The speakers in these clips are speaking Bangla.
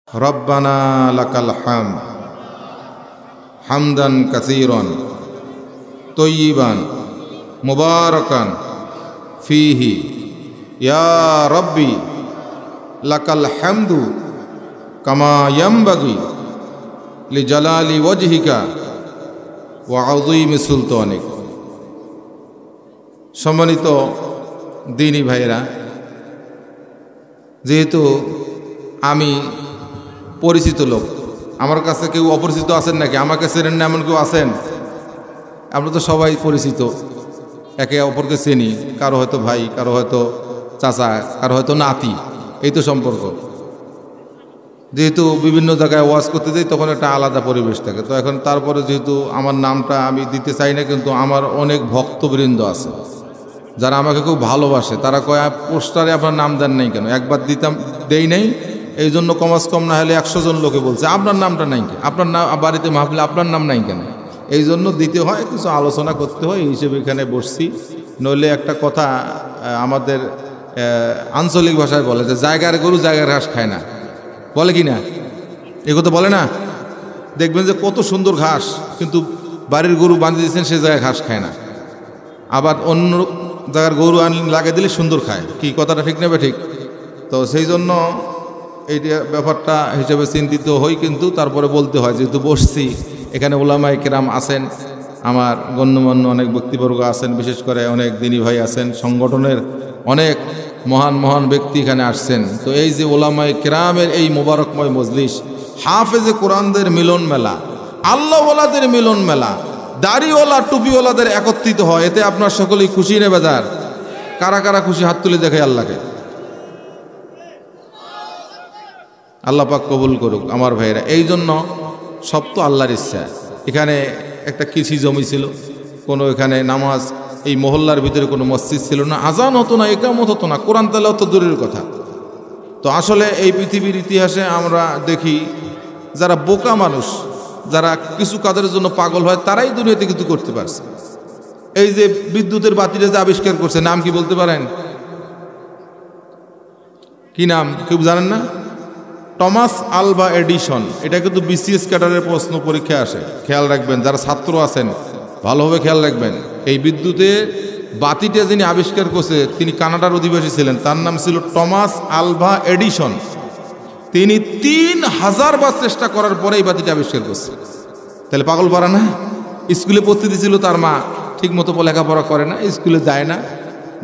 ربنا لك الحمد حمدا كثيرا طيبا مباركا فيه يا ربي لك الحمد كما ينبغي لجلال وجهك وعظيم سلطانك। সম্মানিত দিনী ভাইরা, যেহেতু আমি পরিচিত লোক, আমার কাছে কেউ অপরিচিত আছেন নাকি? আমাকে চেনেন না এমন কেউ আছেন? আমরা তো সবাই পরিচিত, একে অপরকে চিনি। কারো হয়তো ভাই, কারো হয়তো চাচা, কারো হয়তো নাতি, এই তো সম্পর্ক। যেহেতু বিভিন্ন জায়গায় ওয়াজ করতে যাই তখন একটা আলাদা পরিবেশ থাকে। তো এখন তারপরে যেহেতু আমার নামটা আমি দিতে চাই না, কিন্তু আমার অনেক ভক্তবৃন্দ আছে যারা আমাকে খুব ভালোবাসে। তারা কয়, পোস্টারে আপনার নাম দেন নাই কেন? একবার দিতাম, দেই নাই, এই জন্য কমাস কম না হলে 100 জন লোকে বলছে আপনার নামটা নাই কেন, আপনার নাম বাড়িতে মাহফিলে আপনার নাম নাই কেন? এই জন্য দিতে হয়, কিছু আলোচনা করতে হয়, এই হিসেবে এখানে বসছি। নইলে একটা কথা আমাদের আঞ্চলিক ভাষায় বলে যে জায়গার গরু জায়গার ঘাস খায় না, বলে কি না? এ কথা বলে না? দেখবেন যে কত সুন্দর ঘাস, কিন্তু বাড়ির গরু বাঁধে দিয়েছেন সে জায়গায় ঘাস খায় না, আবার অন্য জায়গার গরু লাগিয়ে দিলে সুন্দর খায়। কি কথাটা ঠিক নেবে? ঠিক। তো সেই জন্য এই ব্যাপারটা হিসেবে চিন্তিত হই, কিন্তু তারপরে বলতে হয়, যেহেতু বসছি এখানে ওলামায়ে কেরাম আছেন, আমার গণ্যমান্য অনেক ব্যক্তিবর্গ আছেন, বিশেষ করে অনেক দিনী ভাই আছেন, সংগঠনের অনেক মহান মহান ব্যক্তি এখানে আসছেন। তো এই যে ওলামায়ে কেরামের এই মোবারকময় মজলিস, হাফেজে কোরআনদের মিলন মেলা, আল্লাহওয়ালাদের মিলন মেলা, দাড়িওয়ালা টুপিওয়ালাদের একত্রিত হয়, এতে আপনার সকলেই খুশি নে বেজার? কারা কারা খুশি? হাত তুলে দেখাই আল্লাহকে। আল্লাহ পাক কবুল করুক আমার ভাইরা। এই জন্য সব তো আল্লাহর ইচ্ছা। এখানে একটা কৃষি জমি ছিল, কোনো এখানে নামাজ, এই মহল্লার ভিতরে কোনো মসজিদ ছিল না, আজান হতো না, একামত হতো না, কোরআন তেলাওয়াত তো দূরের কথা। তো আসলে এই পৃথিবীর ইতিহাসে আমরা দেখি যারা বোকা মানুষ, যারা কিছু কাজের জন্য পাগল হয়, তারাই দুনিয়াতে কিছু করতে পারছে। এই যে বিদ্যুতের বাতিটা যে আবিষ্কার করছে, নাম কি বলতে পারেন? কি নাম কেউ জানেন না? Thomas Alva Edison. এটা কিন্তু বিসিএস ক্যাডারের প্রশ্ন পরীক্ষায় আসে, খেয়াল রাখবেন। যারা ছাত্র আছেন ভালোভাবে খেয়াল রাখবেন। এই বিদ্যুতের বাতিটা যিনি আবিষ্কার করছে তিনি কানাডার অধিবাসী ছিলেন, তার নাম ছিল টমাস আলভা এডিসন। তিনি 3000 বার চেষ্টা করার পরে এই বাতিটা আবিষ্কার করছে। তাহলে পাগল পারা না? স্কুলে পড়তে দিয়েছিল, তার মা ঠিক মতো লেখাপড়া করে না, স্কুলে যায় না।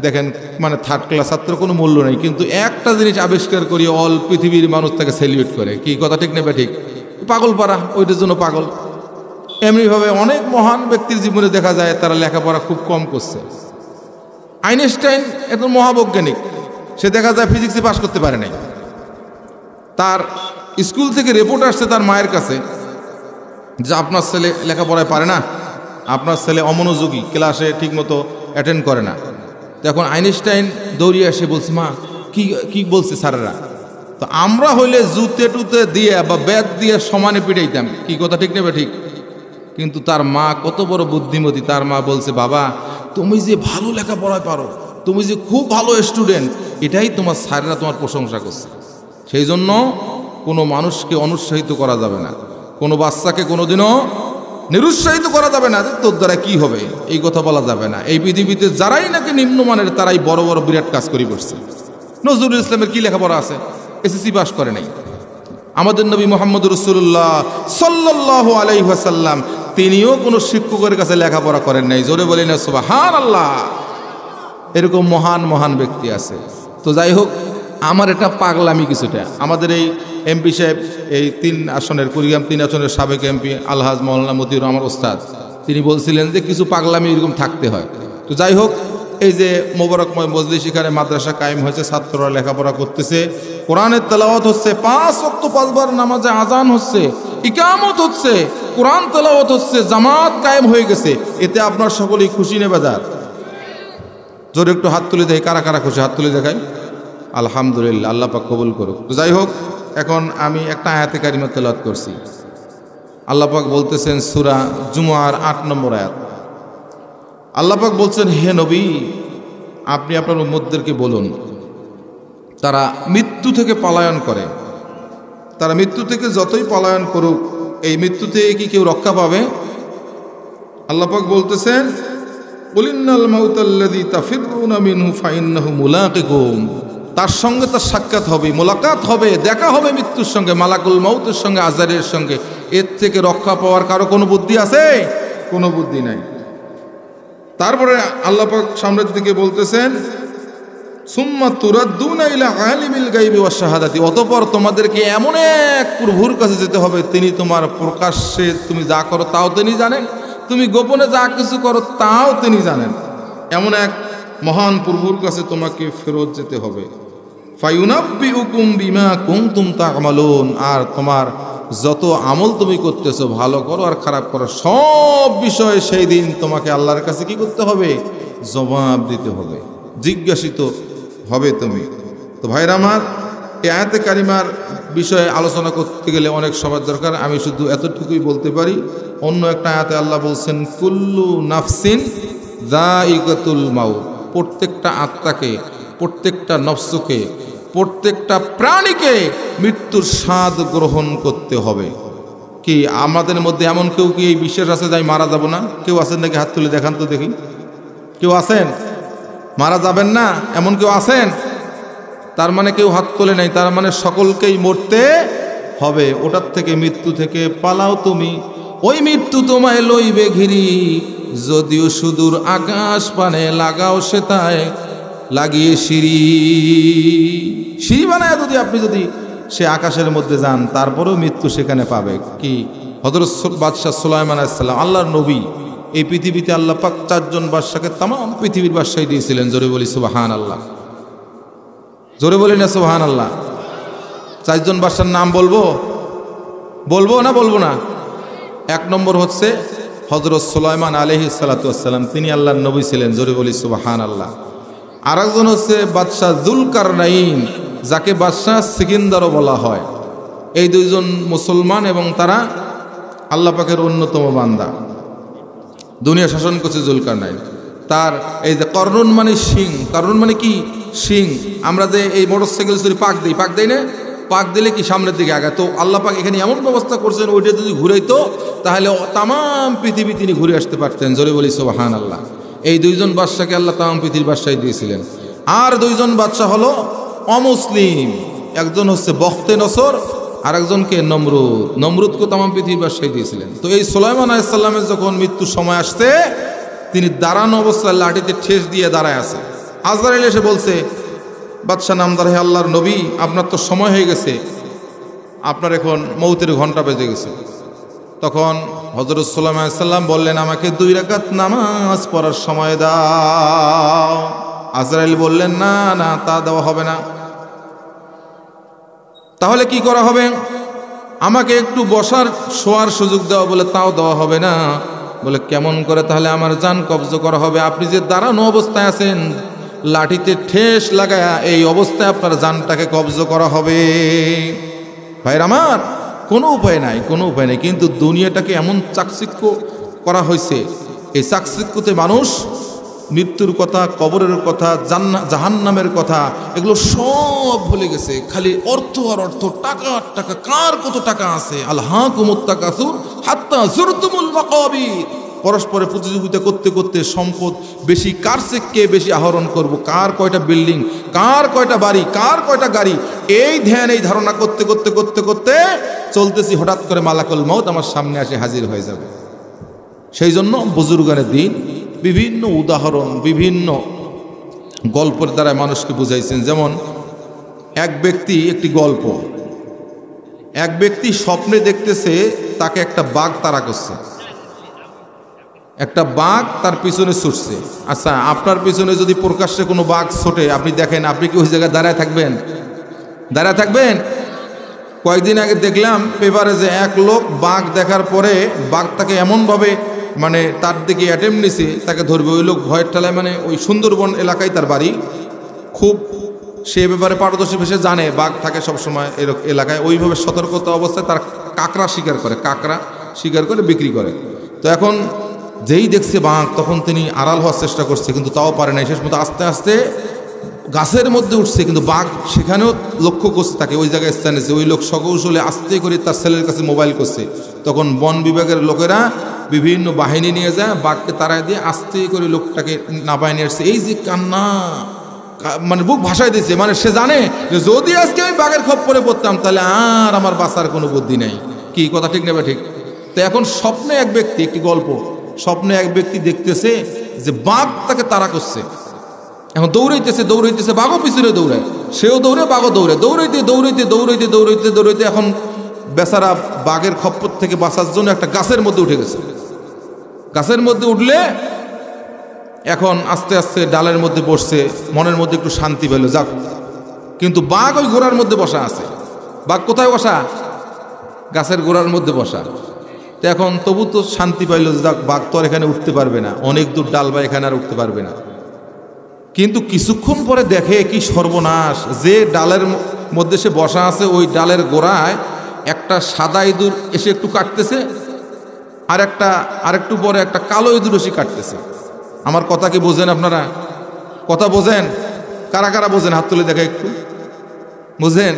দেখেন, মানে 3rd ক্লাস ছাত্র, কোনো মূল্য নেই, কিন্তু একটা জিনিস আবিষ্কার করি অল পৃথিবীর মানুষ তাকে সেলিব্রেট করে। কি কথা ঠিক নেবে? ঠিক। পাগল পারা, ওইটার জন্য পাগল। এমনিভাবে অনেক মহান ব্যক্তির জীবনে দেখা যায় তারা লেখাপড়া খুব কম করছে। আইনস্টাইন এত মহাবৈজ্ঞানিক, সে দেখা যায় ফিজিক্সে পাস করতে পারে নাই। তার স্কুল থেকে রিপোর্ট আসছে তার মায়ের কাছে যে আপনার ছেলে লেখাপড়ায় পারে না, আপনার ছেলে অমনোযোগী, ক্লাসে ঠিকমতো অ্যাটেন্ড করে না। তখন আইনস্টাইন দৌড়িয়ে এসে বলছে, মা কি কি বলছে স্যারেরা? তো আমরা হইলে জুতে টুতে দিয়ে বা ব্যাট দিয়ে সমানে পিটাইতাম। কি কথা ঠিক নেবে? ঠিক। কিন্তু তার মা কত বড় বুদ্ধিমতী, তার মা বলছে, বাবা তুমি যে ভালো লেখাপড়ায় পারো, তুমি যে খুব ভালো স্টুডেন্ট, এটাই তোমার স্যারেরা তোমার প্রশংসা করছে। সেই জন্য কোনো মানুষকে অনুৎসাহিত করা যাবে না, কোনো বাচ্চাকে কোনোদিনও নিরুৎসাহিত করা যাবে না যে তোর দ্বারা কি হবে, এই কথা বলা যাবে না। এই পৃথিবীতে যারাই নাকি নিম্নমানের তারাই বড় বড় বিরাট কাজ করে বসছে। নজরুল ইসলামের কি লেখাপড়া আছে? এসএসসি পাস করে নাই। আমাদের নবী মুহাম্মদ রাসূলুল্লাহ সাল্লাল্লাহু আলাইহি ওয়াসাল্লাম তিনিও কোনো শিক্ষকের কাছে লেখাপড়া করেন নাই। জোরে বলি না সুবহানাল্লাহ। এরকম মহান মহান ব্যক্তি আছে। তো যাই হোক, আমার এটা পাগলামি কিছুটা। আমাদের এই এমপি সাহেব, এই 3 আসনের কুড়িগ্রাম 3 আসনের সাবেক এমপি আলহাজ মাওলানা মতিউর আমার ওস্তাদ, তিনি বলছিলেন যে কিছু পাগলামি এরকম থাকতে হয়। তো যাই হোক, এই যে মোবারকময় মজলিস, এখানে মাদ্রাসা কায়েম হয়েছে, ছাত্ররা লেখাপড়া করতেছে, কোরআনের তেলাওয়াত হচ্ছে, 5 ওয়াক্ত 5 বার নামাজে আজান হচ্ছে, ইকামত হচ্ছে, কোরআন তেলাওয়াত হচ্ছে, জামাত কায়েম হয়ে গেছে। এতে আপনার সকলেই খুশি নেবে যার? জোরে একটু হাত তুলে দেয়, কারা কারা খুশি? হাত তুলে দেখায়। আলহামদুলিল্লাহ, আল্লাহ পাক কবুল করুক। তো যাই হোক, এখন আমি একটা আয়াতে কারিমা তেলাওয়াত করছি। আল্লাহ পাক বলতেছেন সূরা জুমআর 8 নম্বর আয়াত। আল্লাহ পাক বলছেন, হে নবী আপনি আপনার উম্মতদেরকে বলুন তারা মৃত্যু থেকে পলায়ন করে, তারা মৃত্যু থেকে যতই পলায়ন করুক, এই মৃত্যু থেকে কি কেউ রক্ষা পাবে? আল্লাহ পাক বলতেছেন, কুলিন্নাল মাউতাল্লাযী তাফিরুনা মিনহু ফাইন্নাহু মুলাকিকুম। তার সঙ্গে তার সাক্ষাৎ হবে, মোলাকাত হবে, দেখা হবে মৃত্যুর সঙ্গে, মালাকুল মাউতের সঙ্গে, আজারের সঙ্গে। এর থেকে রক্ষা পাওয়ার কারো কোনো বুদ্ধি আছে? কোনো বুদ্ধি নাই। তারপরে আল্লাহ পাক সামনের দিকে বলতেছেন, সুম্মা তুরাদ্দুনা ইলা আলিমিল গায়বি ওয়াশ শাহাদাতি। অতঃপর তোমাদেরকে এমন এক প্রভুর কাছে যেতে হবে, তিনি তোমার প্রকাশ্যে তুমি যা করো তাও তিনি জানেন, তুমি গোপনে যা কিছু করো তাও তিনি জানেন। এমন এক মহান প্রভুর কাছে তোমাকে ফেরত যেতে হবে। ফায়ুনাব্বিউকুম বিমা কুনতুম তা'মালুন। আর তোমার যত আমল তুমি করতেছো, ভালো করো আর খারাপ করো, সব বিষয়ে সেই দিন তোমাকে আল্লাহর কাছে কি করতে হবে? জবাব দিতে হবে, জিজ্ঞাসিত হবে তুমি। তো ভাইরা আমার, এই আয়াতে কারিমার বিষয়ে আলোচনা করতে গেলে অনেক সময় দরকার। আমি শুধু এতটুকুই বলতে পারি, অন্য একটা আয়াতে আল্লাহ বলছেন, কুল্লু নাফসিন যায়িকাতুল মাউত। প্রত্যেকটা আত্মাকে, প্রত্যেকটা নফসকে, প্রত্যেকটা প্রাণীকে মৃত্যুর স্বাদ গ্রহণ করতে হবে। কি আমাদের মধ্যে এমন কেউ কি এই বিশ্বাস আছে যে আমি মারা যাব না? কেউ আছেন নাকি? হাত তুলে দেখান তো দেখি। কেউ আছেন মারা যাবেন না এমন কেউ আছেন? তার মানে কেউ হাত তোলে নাই, তার মানে সকলকেই মরতে হবে। ওটার থেকে, মৃত্যু থেকে পালাও তুমি, ওই মৃত্যু তোমায় লইবে ঘিরি। যদিও সুদূর আকাশ পানে লাগাও সেটায় লাগিয়ে সিঁড়ি। সিঁড়ি বানায় যদি সে আকাশের মধ্যে যান, তারপরেও মৃত্যু সেখানে পাবে। কি হযরত বাদশাহ সুলাইমান আলাইহিস সালাম, আল্লাহর নবী, এই পৃথিবীতে আল্লাহ পাক 4 জন বাদশাকে তাম পৃথিবীর বাদশাহী দিয়েছিলেন। জোরে বলি সুবহানাল্লাহ, জোরে বলি না সুবহানাল্লাহ। 4 জন বাদশার নাম বলবো না? 1 নম্বর হচ্ছে হযরত সুলাইমান আলাইহিস সালাতু ওয়াস সালাম, তিনি আল্লাহর নবী ছিলেন। জোরে বলি সুবহানাল্লাহ। আরেকজন হচ্ছে বাদশাহ যুলকারনাইন, যাকে বাদশাহ সিকিন্দারও বলা হয়। এই 2 জন মুসলমান এবং তারা আল্লাহ পাকের অন্যতম বান্দা। দুনিয়া শাসন করছে যুলকারনাইন। তার এই যে করনুন মানে সিং, করনুন মানে কি? সিং। আমরা যে এই মোটরসাইকেল চুরি পাক দেই না? পাক দিলে কি সামনের দিকে আগায়। তো আল্লাহ পাক এখানে এমন ব্যবস্থা করছেন, ওইটা যদি ঘুরাইতো তাহলে তাম পৃথিবী তিনি ঘুরে আসতে পারতেন। জোরে বলি সুবহানাল্লাহ। এই 2 জন বাদশাকে আল্লাহ তাম পৃথিবীর বাদশাহী দিয়েছিলেন। আর 2 জন বাদশা হলো অমুসলিম। একজন হচ্ছে বখতে নসর, আর একজনকে নমরুদকে তাম পৃথিবীর বাদশাহী দিয়েছিলেন। তো এই সুলাইমান আলাইহিস সালামের যখন মৃত্যুর সময় আসছে, তিনি দাঁড়ানো অবস্থায় লাঠিতে ঠেস দিয়ে দাঁড়ায় আছে। আজরাইল এসে বলছে, বাদশাহ নামদার, হে আল্লাহর নবী, আপনার তো সময় হয়ে গেছে, আপনার এখন মৌতের ঘন্টা বেজে গেছে। তখন হযরত সুলাইমান আলাইহিস সালাম বললেন, আমাকে 2 রাকাত নামাজ পড়ার সময় দাও। আজরাইল বললেন, না তা দেওয়া হবে না। তাহলে কি করা হবে? আমাকে একটু বসার শোয়ার সুযোগ দেওয়া। বলে তাও দেওয়া হবে না। বলে কেমন করে তাহলে আমার জান কবজ করা হবে? আপনি যে দাঁড়ানো অবস্থায় আছেন, লাঠিতে ঠেস লাগায়া এই অবস্থায় আপনার জানটাকে কবজ করা হবে। ভাইরা আমার, কোনো উপায় নাই। কিন্তু দুনিয়াটাকে এমন চাকচিক্য করা হয়েছে, এই চাকচিক্যতে মানুষ মৃত্যুর কথা, কবরের কথা, জাহান্নামের কথা, এগুলো সব ভুলে গেছে। খালি অর্থ আর অর্থ, টাকা আর টাকা, কার কত টাকা আছে। আলহাকুমুত তাকাসুর হাত্তা যুরতুমুল মাকাবির। পরস্পরে প্রতিযোগিতা করতে করতে সম্পদ বেশি, কার চেয়ে বেশি আহরণ করব, কার কয়টা বিল্ডিং, কার কয়টা বাড়ি, কার কয়টা গাড়ি, এই ধ্যান, এই ধারণা করতে করতে করতে করতে চলতেছি। হঠাৎ করে মালাকুল মউত আমার সামনে এসে হাজির হয়ে যাবে। সেই জন্য বুজুর্গানের দিন বিভিন্ন উদাহরণ, বিভিন্ন গল্পের দ্বারা মানুষকে বুঝাইছেন। যেমন এক ব্যক্তি, একটি গল্প, এক ব্যক্তি স্বপ্নে দেখতেছে তাকে একটা বাঘ তাড়া করছে, একটা বাঘ তার পিছনে ছুটছে। আচ্ছা, আপনার পিছনে যদি প্রকাশ্যে কোনো বাঘ ছোটে, আপনি দেখেন, আপনি কি ওই জায়গায় দাঁড়ায় থাকবেন? কয়েকদিন আগে দেখলাম পেপারে যে এক লোক বাঘ দেখার পরে বাঘটাকে এমনভাবে মানে তার দিকে অ্যাটেম্প নিছে, তাকে ধরবে। ওই লোক ভয়ের ঠেলায়, মানে ওই সুন্দরবন এলাকায় তার বাড়ি, খুব সে ব্যাপারে পারদর্শী, সে জানে বাঘ থাকে সবসময় এলাকায়। ওইভাবে সতর্কতা অবস্থায় তার কাঁকড়া শিকার করে বিক্রি করে। তো এখন যেই দেখছে বাঘ, তখন তিনি আড়াল হওয়ার চেষ্টা করছে, কিন্তু তাও পারে নাই। শেষ মতো আস্তে আস্তে গাছের মধ্যে উঠছে, কিন্তু বাঘ সেখানেও লক্ষ্য করছে তাকে, ওই জায়গায় স্থান আছে। ওই লোক সকৌশলে আস্তে করে তার ছেলের কাছে মোবাইল করছে। তখন বন বিভাগের লোকেরা বিভিন্ন বাহিনী নিয়ে যায়, বাঘকে তাড়ায় দিয়ে আস্তে করে লোকটাকে নামায় নিয়ে আসছে। এই যে কান্না, মানে বুক ভাসায় দিয়েছে, মানে সে জানে যে যদি আজকে আমি বাঘের খপ্পরে পড়তাম তাহলে আর আমার বাঁচার কোনো বুদ্ধি নাই। কি কথা ঠিক নেবে ঠিক? তো এখন স্বপ্নে এক ব্যক্তি, একটি গল্প, স্বপ্নে এক ব্যক্তি দেখতেছে যে বাঘ তাকে তাড়া করছে। এখন দৌড়াইতেছে দৌড়াইতেছে, বাঘও পিছনে দৌড়ায়, সেও দৌড়ে, বাঘও দৌড়ে, দৌড়াইতে দৌড়াইতে দৌড়াইতে দৌড়াইতে দৌড়াইতে এখন বেচারা বাঘের খপ্পর থেকে বাঁচার জন্য একটা গাছের মধ্যে উঠে গেছে। গাছের মধ্যে উঠলে এখন আস্তে আস্তে ডালের মধ্যে বসছে, মনের মধ্যে একটু শান্তি পেল, যাক। কিন্তু বাঘ ওই গোড়ার মধ্যে বসা আছে। বাঘ কোথায় বসা? গাছের গোড়ার মধ্যে বসা। তো এখন তবু তো শান্তি পাইল, যাক, বাঘ তো আর এখানে উঠতে পারবে না, অনেক দূর ডাল বা এখানে আর উঠতে পারবে না। কিন্তু কিছুক্ষণ পরে দেখে কি সর্বনাশ, যে ডালের মধ্যে সে বসা আছে ওই ডালের গোড়ায় একটা সাদা ইঁদুর এসে একটু কাটতেছে, আর একটু পরে একটা কালো ইঁদুর এসে কাটতেছে। আমার কথা কি বোঝেন আপনারা? কথা বোঝেন? কারা কারা বোঝেন? হাত তুলে দেখা একটু। বুঝেন?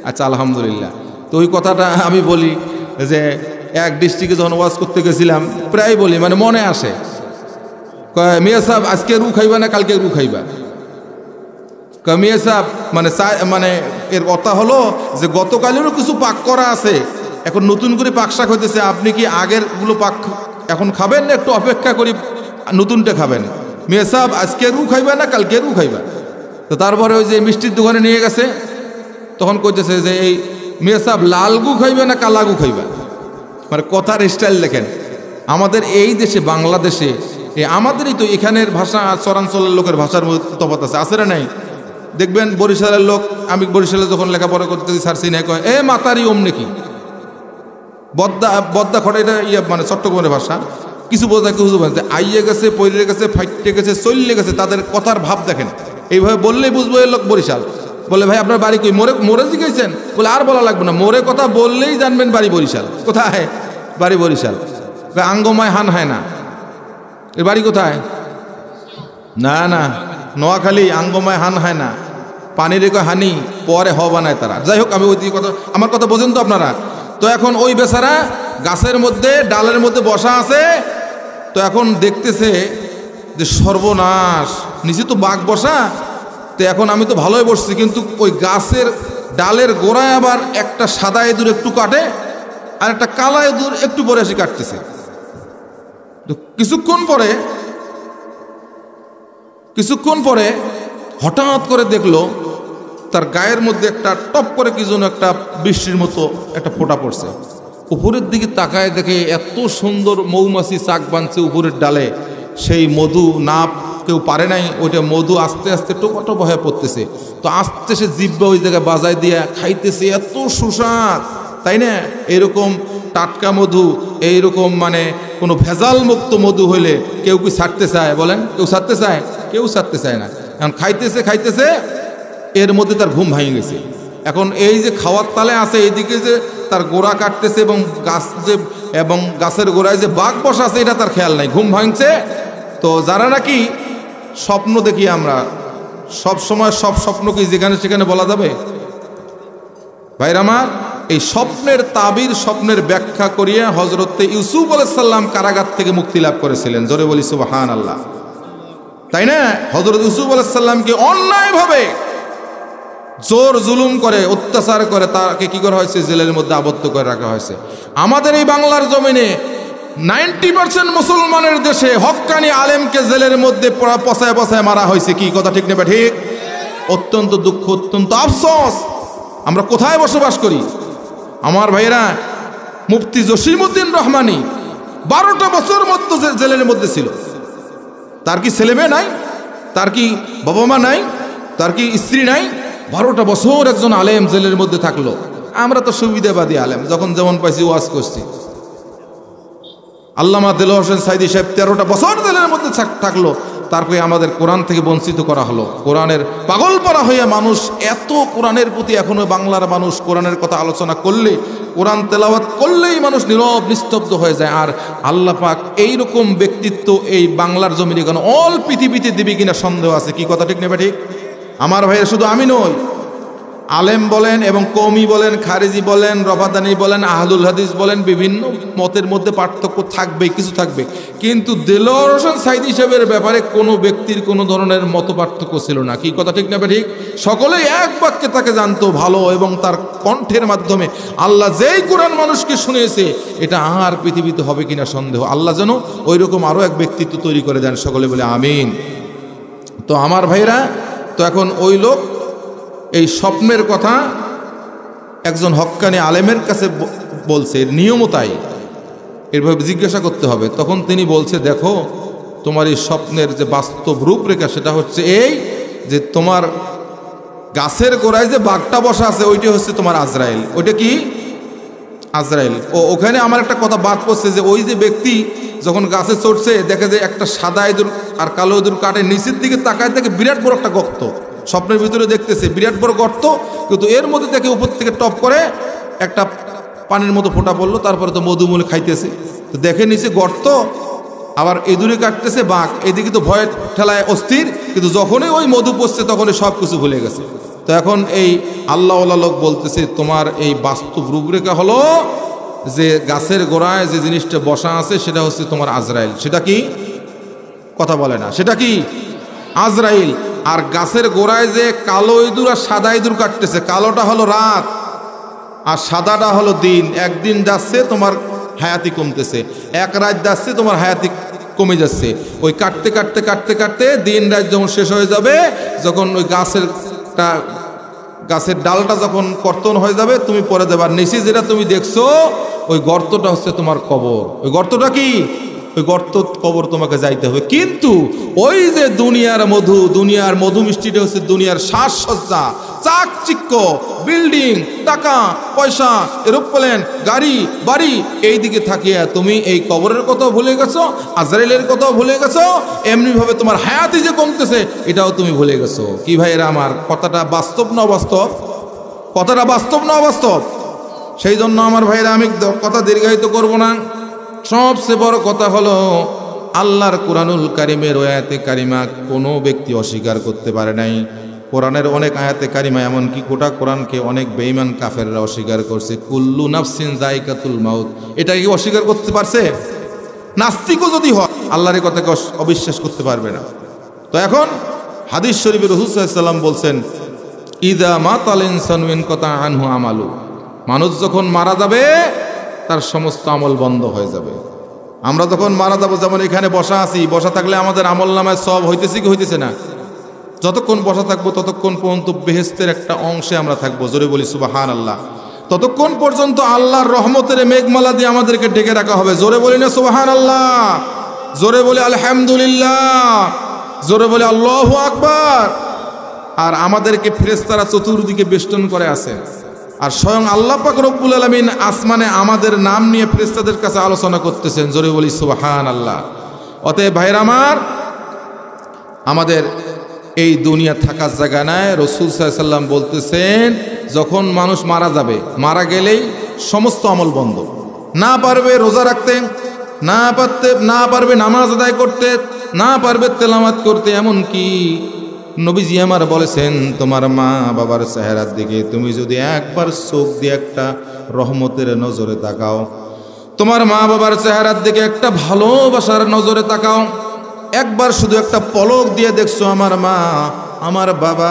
আচ্ছা, আলহামদুলিল্লাহ। তো ওই কথাটা আমি বলি যে এক ডিস্ট্রিক্টে যখন ওয়াজ করতে গেছিলাম, প্রায় বলি, মানে মনে আসে, মিয়া সাহেব আজকে রু খাইবা না কালকে রু খাইবা? মিয়া সাহেব মানে এর কথা হলো যে গতকালেরও কিছু পাক করা আছে, এখন নতুন করে পাক শাক হইতেছে, আপনি কি আগের গুলো পাক এখন খাবেন না একটু অপেক্ষা করি নতুনটা খাবেন? মিয়া সাহেব আজকে রু খাইবা না কালকে রু খাইবা? তো তারপরে ওই যে মিষ্টির দোকানে নিয়ে গেছে, তখন কইতেছে যে এই মিয়া সাহেব লাল গু খাইবে না কালা গু খাইবা? মানে কথার স্টাইল দেখেন। আমাদের এই দেশে বাংলাদেশে আমাদেরই তো এখানের ভাষা আর চরাঞ্চলের লোকের ভাষার মধ্যে তফাৎ আছে না নাই? দেখবেন বরিশালের লোক, আমি বরিশালে যখন লেখাপড়া করতেছি সারছি না, কয় এ মাতারি ওম নাকি বদ্দা খড়া, এটা মানে চট্টগ্রামের ভাষা। কিছু বোঝায় কিছু বোঝায়, আইয়ে গেছে, পইরে গেছে, ফাইটে গেছে, চললে গেছে, তাদের কথার ভাব দেখেন। এইভাবে বললেই বুঝবো এর লোক বরিশাল। বলে ভাই আপনার বাড়ি কই? মোরে জিজ্ঞেসেন? বলে আর বলা লাগবে না, মোরে কথা বললেই জানবেন বাড়ি বরিশাল। কোথায়? বাড়ি বরিশাল। আঙ্গমায় হান হয় না, এর বাড়ি কোথায়? না না, নোয়াখালী। আঙ্গমায় হান হয় না, পানির কয় হানি, পরে হ বানায় তারা। যাই হোক, আমি ওই দিকে কথা, আমার কথা বোঝেন তো আপনারা? তো এখন ওই বেচারা গাছের মধ্যে ডালের মধ্যে বসা আছে, তো এখন দেখতেছে যে সর্বনাশ, নিচে তো বাঘ বসা, তো এখন আমি তো ভালোই বসছি, কিন্তু ওই গাছের ডালের গোড়ায় আবার একটা সাদা ইঁদুর একটু কাটে, আর একটা কালা ইঁদুর একটু পরে এসে কাটতেছে। তো কিছুক্ষণ পরে হঠাৎ করে দেখলো তার গায়ের মধ্যে একটা টপ করে কি যেন একটা বৃষ্টির মতো একটা ফোঁটা পড়ছে। উপরের দিকে তাকায় দেখে এত সুন্দর মৌমাছি চাক বাঁধছে উপরের ডালে, সেই মধু না কেউ পারে নাই, ওইটা মধু আস্তে আস্তে টোপাটো হয়ে পড়তেছে। তো আস্তে সে জিব্বা ওই জায়গায় বাজায় দিয়ে খাইতেছে, এত সুস্বাদ, তাই না? এরকম টাটকা মধু, এইরকম মানে কোনো ভেজাল মুক্ত মধু হইলে কেউ কি ছাড়তে চায়? বলেন, কেউ ছাড়তে চায়? কেউ ছাড়তে চায় না। এখন খাইতেছে, এর মধ্যে তার ঘুম ভাঙে গেছে। এখন এই যে খাওয়ার তালে আছে, এইদিকে যে তার গোড়া কাটতেছে এবং গাছের গোড়ায় যে বাঘ বসা আছে এটা তার খেয়াল নাই, ঘুম ভাঙছে। তো যারা নাকি স্বপ্ন দেখি আমরা, সব সময় সব স্বপ্ন কি যেখানে সেখানে বলা যাবে? ভাইরা আমার, এই স্বপ্নের তাবির, স্বপ্নের ব্যাখ্যা করিয়া হযরত ইউসুফ আলাইহিস সালাম কারাগার থেকে মুক্তি লাভ করেছিলেন। জোরে বলি সুবহানাল্লাহ, তাই না? হযরত ইউসুফ আলাইহিস সালামকে অন্যায়ভাবে জোর জুলুম করে, অত্যাচার করে তাকে কি করা হয়েছে? জেলের মধ্যে আবদ্ধ করে রাখা হয়েছে। আমাদের এই বাংলার জমিনে 90% মুসলমানের দেশে হক্কানি আলেমকে জেলের মধ্যে পচায় পচায় মারা হয়েছে। কি কথা ঠিক নেবে ঠিক? অত্যন্ত দুঃখ, অত্যন্ত আফসোস। আমরা কোথায় বসবাস করি? আমার ভাইয়েরা, মুফতি জসিমউদ্দিন রহমানী 12টা বছর মধ্যে জেলের মধ্যে ছিল। তার কি ছেলে মেয়ে নাই? তার কি বাবা মা নাই? তার কি স্ত্রী নাই? 12টা বছর একজন আলেম জেলের মধ্যে থাকলো। আমরা তো সুবিধাবাদী আলেম, যখন যেমন পাইছি ওয়াজ করছি। আল্লামা দেলোয়ার হোসেন সাইদি সাহেব 13টা বছর জেলের মধ্যে থাকলো, তারপরে আমাদের কোরআন থেকে বঞ্চিত করা হলো। কোরআনের পাগল পড়া হয়ে মানুষ এত কোরআনের প্রতি, এখনো বাংলার মানুষ কোরআনের কথা আলোচনা করলে, কোরআন তেলাওয়াত করলেই মানুষ নীরব নিস্তব্ধ হয়ে যায়। আর আল্লাহ পাক এইরকম ব্যক্তিত্ব এই বাংলার জমিনে কেন অল পৃথিবীতে দিবি কিনা সন্দেহ আছে। কি কথা ঠিক নেবে ঠিক? আমার ভাইয়ের শুধু আমি নই, আলেম বলেন এবং কওমি বলেন, খারিজি বলেন, রফাদানি বলেন, আহলুল হাদিস বলেন, বিভিন্ন মতের মধ্যে পার্থক্য থাকবে, কিছু থাকবে, কিন্তু দেলোয়ার হোসেন সাঈদী সাহেবের ব্যাপারে কোনো ব্যক্তির কোনো ধরনের মত পার্থক্য ছিল না। কি কথা ঠিক না ঠিক? সকলেই এক বাক্যে তাকে জানতো ভালো, এবং তার কণ্ঠের মাধ্যমে আল্লাহ যেই কোরআন মানুষকে শুনিয়েছে এটা আর পৃথিবীতে হবে কিনা সন্দেহ। আল্লাহ যেন ওই রকম আরও এক ব্যক্তিত্ব তৈরি করে দেন, সকলে বলে আমিন। তো আমার ভাইরা, তো এখন ওই লোক এই স্বপ্নের কথা একজন হক্কানি আলেমের কাছে বলছে, নিয়মও তাই, এভাবে জিজ্ঞাসা করতে হবে। তখন তিনি বলছে, দেখো তোমার এই স্বপ্নের যে বাস্তব রূপরেখা সেটা হচ্ছে এই যে তোমার গাছের গোড়ায় যে বাঘটা বসা আছে ওইটা হচ্ছে তোমার আজরাইল। ওইটা কি? আজরাইল। ওখানে আমার একটা কথা বাদ পড়ছে যে ওই যে ব্যক্তি যখন গাছে চড়ছে দেখে যে একটা সাদা ইঁদুর আর কালো ইঁদুর কাটে, নিচের দিকে তাকায় থেকে বিরাট বড় একটা গর্ত, স্বপ্নের ভিতরে দেখতেছে বিরাট বড় গর্ত, কিন্তু এর মধ্যে থেকে উপর থেকে টপ করে একটা পানির মতো ফোঁটা পড়লো, তারপরে তো মধুমূল খাইতেছে, তো দেখে নিচে গর্ত, আবার ইঁদুরে কাটতেছে বাঘ, এদিকে তো ভয়ের ঠেলায় অস্থির, কিন্তু যখনই ওই মধু পড়ছে তখনই সব কিছু ভুলে গেছে। তো এখন এই আল্লাহওয়ালা লোক বলতেছে, তোমার এই বাস্তব রূপরেখা হলো যে গাছের গোড়ায় যে জিনিসটা বসা আছে সেটা হচ্ছে তোমার আজরাইল। সেটা কি? কথা বলে না। সেটা কি? আজরাইল। আর গাছের গোড়ায় যে কালো ইঁদুর আর সাদা ইঁদুর কাটতেছে, কালোটা হলো রাত আর সাদাটা হলো দিন। একদিন যাচ্ছে তোমার হায়াতি কমতেছে, এক রাত যাচ্ছে তোমার হায়াতি কমে যাচ্ছে। ওই কাটতে কাটতে কাটতে কাটতে দিন রাত যখন শেষ হয়ে যাবে, যখন ওই গাছের ডালটা যখন কর্তন হয়ে যাবে, তুমি পরে দেবার নিচে যেটা তুমি দেখছো ওই গর্তটা হচ্ছে তোমার কবর। ওই গর্তটা কি? ওই গর্ত কবর তোমাকে যাইতে হবে। কিন্তু ওই যে দুনিয়ার মধু মিষ্টিটা হচ্ছে দুনিয়ার সাজসজ্জা, চাকচিক্য, বিল্ডিং, টাকা পয়সা, এরোপ্লেন, গাড়ি বাড়ি, এই দিকে থাকিয়া তুমি এই কবরের কথাও ভুলে গেছো, আজরাইলের কথাও ভুলে গেছো, এমনিভাবে তোমার হায়াতি যে কমতেছে এটাও তুমি ভুলে গেছো। কি ভাইয়েরা আমার, কথাটা বাস্তব না অবাস্তব? কথাটা বাস্তব না অবাস্তব? সেই জন্য আমার ভাইয়েরা, আমি কথা দীর্ঘায়িত করব না, সবচেয়ে বড় কথা হলো আল্লাহর কোরআনুল কারিমের আয়াতে কারিমা কোনো ব্যক্তি অস্বীকার করতে পারে নাই। কোরআনের অনেক আয়াতে কারিমা, এমনকি গোটা কোরআনকে অনেক বেঈমান কাফেররা অস্বীকার করছে। কুল্লু নাফসিন যায়কাতুল মাউত, এটা কি অস্বীকার করতে পারছে? নাস্তিকও যদি হয় আল্লাহর এই কথাকে অবিশ্বাস করতে পারবে না। তো এখন হাদিস শরীফে রাসূল সাল্লাল্লাহু আলাইহি ওয়াসাল্লাম বলছেন, ইযা মাতাল ইনসানু ইনকাতা আনহু আমালু, মানুষ যখন মারা যাবে তার সমস্ত আমল বন্ধ হয়ে যাবে। আমরা যখন মারা যাবো, যেমন এখানে বসা আছি, বসা থাকলে আমাদের আমল নামায় সব হইতেছে কি হইতেছে না? যতক্ষণ বসা থাকবো ততক্ষণ পর্যন্ত বেহেশতের একটা অংশে আমরা থাকবো, জোরে বলি সুবহানাল্লাহ। ততক্ষণ পর্যন্ত আল্লাহর রহমতের মেঘমালা দিয়ে আমাদেরকে ডেকে রাখা হবে, জোরে বলি না সুবহানাল্লাহ, জোরে বলি আলহামদুলিল্লাহ, জোরে বলি আল্লাহু আকবার। আর আমাদেরকে ফেরেশতারা চতুর্দিকে বেষ্টন করে আছে, আর স্বয়ং আল্লাহ পাক রব্বুল আলামিন আসমানে আমাদের নাম নিয়ে ফেরেশতাদের কাছে আলোচনা করতেছেন, জোরে বলি সুবহানাল্লাহ। অতএব ভাইরা আমার, আমাদের এই দুনিয়া থাকার জায়গা নাই। রাসূল সাল্লাল্লাহু আলাইহি ওয়াসাল্লাম বলতেছেন, যখন মানুষ মারা যাবে, মারা গেলেই সমস্ত আমল বন্ধ। না পারবে রোজা রাখতে, না পারবে নামাজ আদায় করতে, না পারবে তেলাওয়াত করতে, এমনকি নবীজি আমার বলেছেন, তোমার মা বাবার চেহারার দিকে তুমি যদি একবার চোখ দিয়ে একটা রহমতের নজরে তাকাও, তোমার মা বাবার চেহারার দিকে একটা ভালোবাসার নজরে তাকাও, একবার শুধু একটা পলক দিয়ে দেখছো আমার মা আমার বাবা,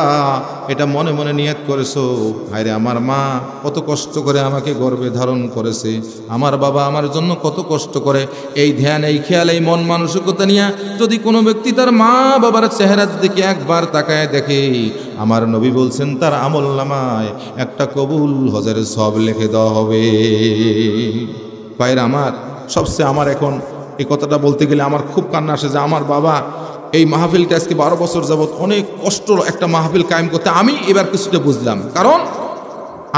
এটা মনে মনে নিয়ত করেছো, হায়রে আমার মা কত কষ্ট করে আমাকে গর্ভে ধারণ করেছে, আমার বাবা আমার জন্য কত কষ্ট করে, এই ধ্যান, এই খেয়াল, এই মন মানসিকতা নিয়ে যদি কোনো ব্যক্তি তার মা বাবার চেহারার দিকে একবার তাকায় দেখে, আমার নবী বলছেন তার আমল নামায় একটা কবুল হজের সব লিখে দেওয়া হবে। ভাইরা আমার, সবচেয়ে আমার এখন এই কথাটা বলতে গেলে আমার খুব কান্না আসে যে আমার বাবা এই মাহফিলটা আজকে 12 বছর যাবৎ অনেক কষ্ট একটা মাহফিল কায়েম করতে। আমি এবার কিছুটা বুঝলাম, কারণ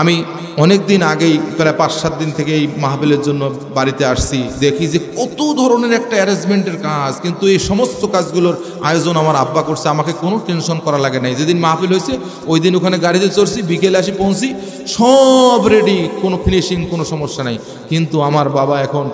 আমি অনেক দিন আগেই প্রায় 5-7 দিন থেকে এই মাহফিলের জন্য বাড়িতে আসছি, দেখি যে কত ধরনের একটা অ্যারেঞ্জমেন্টের কাজ, কিন্তু এই সমস্ত কাজগুলোর আয়োজন আমার আব্বা করছে, আমাকে কোনো টেনশন করা লাগে নাই। যেদিন মাহফিল হয়েছে ওই দিন ওখানে গাড়িতে চড়ছি, বিকেলে আসি পৌঁছি, সব রেডি, কোনো ফিনিশিং, কোনো সমস্যা নাই। কিন্তু আমার বাবা এখন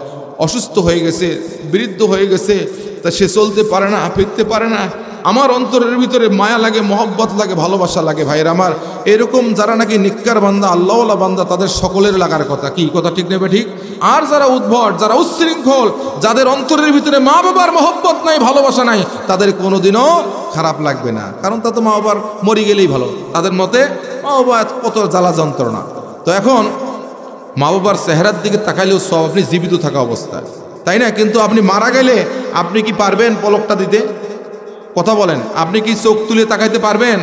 অসুস্থ হয়ে গেছে, বৃদ্ধ হয়ে গেছে, তা সে চলতে পারে না, ফিরতে পারে না, আমার অন্তরের ভিতরে মায়া লাগে, মহব্বত লাগে, ভালোবাসা লাগে। ভাইয়ের আমার, এরকম যারা নাকি নিক্কার বান্দা, আল্লাহওয়ালা বান্দা, তাদের সকলের লাগার কথা। কি কথা ঠিক নেবে ঠিক? আর যারা উদ্ভট, যারা উচ্ছৃঙ্খল, যাদের অন্তরের ভিতরে মা বাবার মহব্বত নাই, ভালোবাসা নাই, তাদের কোনোদিনও খারাপ লাগবে না। কারণ তা তো মা বাবার মরে গেলেই ভালো। তাদের মতে মা বাবা কত জ্বালা যন্ত্রণা। তো এখন মা বাবার চেহারার দিকে তাকাইলেও সব আপনি জীবিত থাকা অবস্থায়, তাই না? কিন্তু আপনি মারা গেলে আপনি কি পারবেন পলকটা দিতে? কথা বলেন, আপনি কি চোখ তুলে তাকাইতে পারবেন?